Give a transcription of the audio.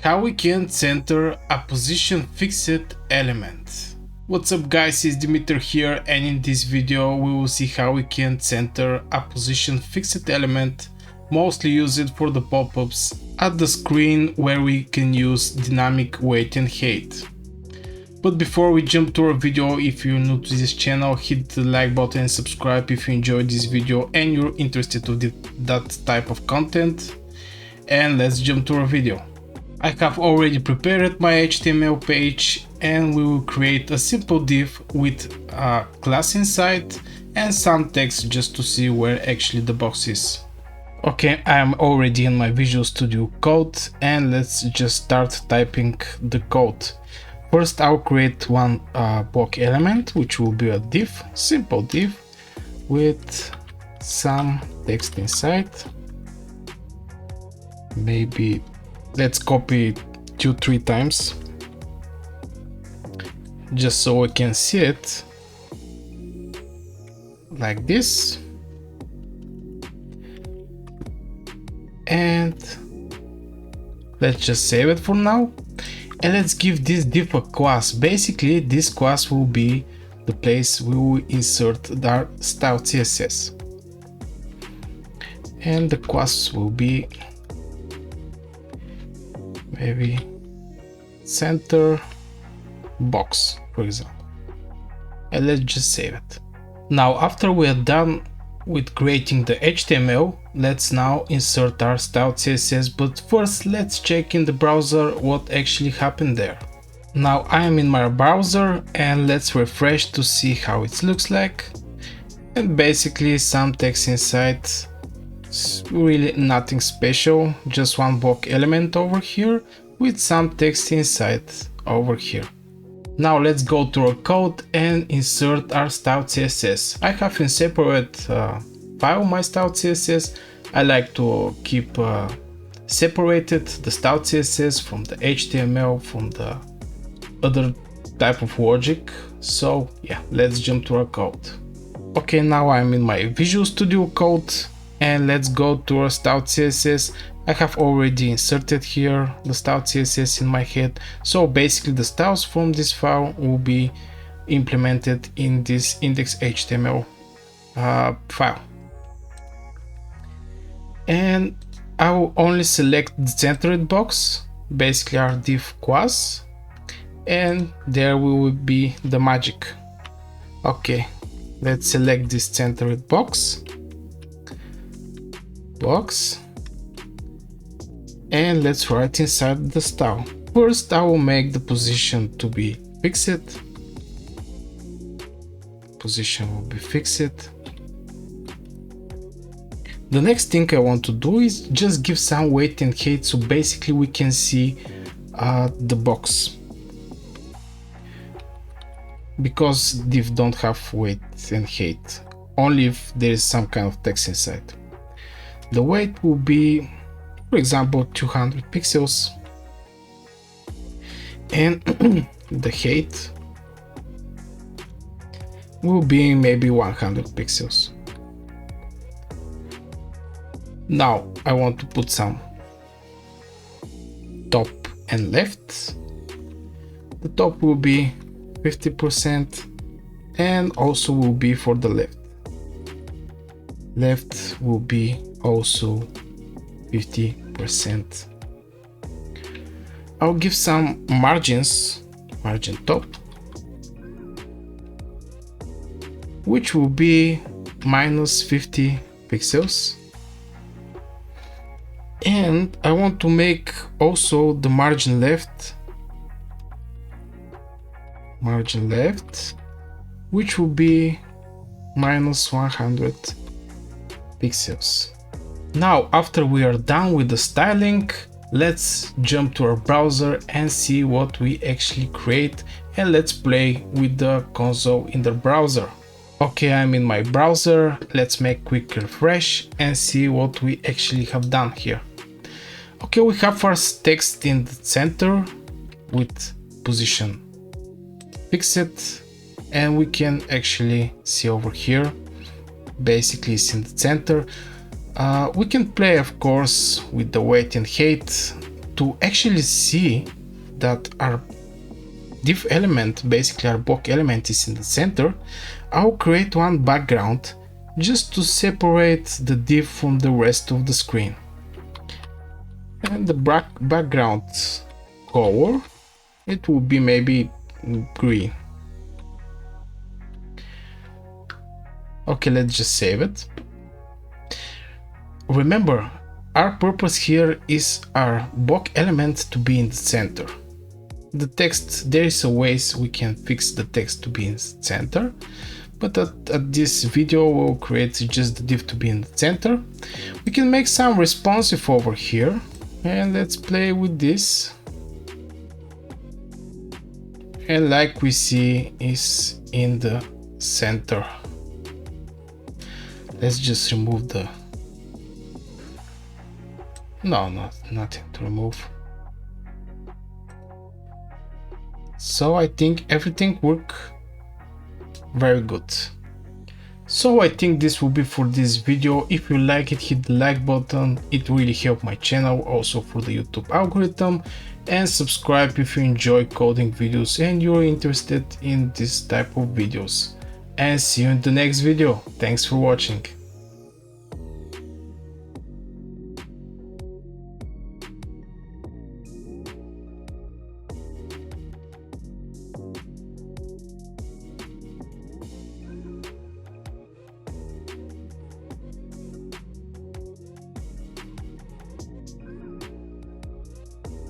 How we can center a position fixed element. What's up guys, it's Dimitri here, and in this video we will see how we can center a position fixed element, mostly used for the pop-ups at the screen where we can use dynamic weight and height. But before we jump to our video, if you're new to this channel, hit the like button and subscribe if you enjoyed this video and you're interested in that type of content. And let's jump to our video. I have already prepared my HTML page, and we will create a simple div with a class inside and some text just to see where actually the box is. Okay, I am already in my Visual Studio Code, and let's just start typing the code. First I'll create one block element, which will be a div, simple div with some text inside. Maybe let's copy 2-3 times just so we can see it like this, and let's just save it for now. And let's give this div a class. Basically this class will be the place we will insert our style CSS, and the class will be maybe center box, for example, and let's just save it. Now after we are done with creating the HTML, let's now insert our style CSS, but first let's check in the browser what actually happened there. Now I am in my browser, and let's refresh to see how it looks like, and basically some text inside. It's really nothing special, just one block element over here with some text inside over here. Now let's go to our code and insert our style CSS. I have in separate file my style CSS. I like to keep separated the style CSS from the HTML, from the other type of logic. So yeah, let's jump to our code. Okay, now I'm in my Visual Studio Code, and let's go to our style CSS. I have already inserted here the style CSS in my head, so basically the styles from this file will be implemented in this index.html file. And I will only select the centered box, basically our div class, and there will be the magic. Okay, let's select this centered box, and let's write inside the style. First I will make the position to be fixed. Position will be fixed. The next thing I want to do is just give some weight and height, so basically we can see the box, because div don't have weight and height, only if there is some kind of text inside. The weight will be, for example, 200 pixels, and the height will be maybe 100 pixels. Now I want to put some top and left. The top will be 50% and also will be for the left. Left will be also 50%. I'll give some margins, margin top, which will be minus 50 pixels. And I want to make also the margin left, which will be minus 100 pixels. Now after we are done with the styling, let's jump to our browser and see what we actually create, and let's play with the console in the browser. Okay, I'm in my browser. Let's make quick refresh and see what we actually have done here. Okay, we have first text in the center with position fixed, and we can actually see over here, basically it's in the center. We can play of course with the weight and height. to actually see that our div element, basically our block element, is in the center, I'll create one background just to separate the div from the rest of the screen. And the background color, it will be maybe green. Okay, let's just save it. Remember, our purpose here is our block element to be in the center. The text, there is a ways we can fix the text to be in the center, but at this video we'll create just the div to be in the center. We can make some responsive over here, and let's play with this. And like we see, is in the center. Let's just remove the nothing to remove. So I think everything worked very good. So I think this will be for this video. If you like it, hit the like button, it really helps my channel, also for the YouTube algorithm, and subscribe if you enjoy coding videos and you're interested in this type of videos. And see you in the next video. Thanks for watching.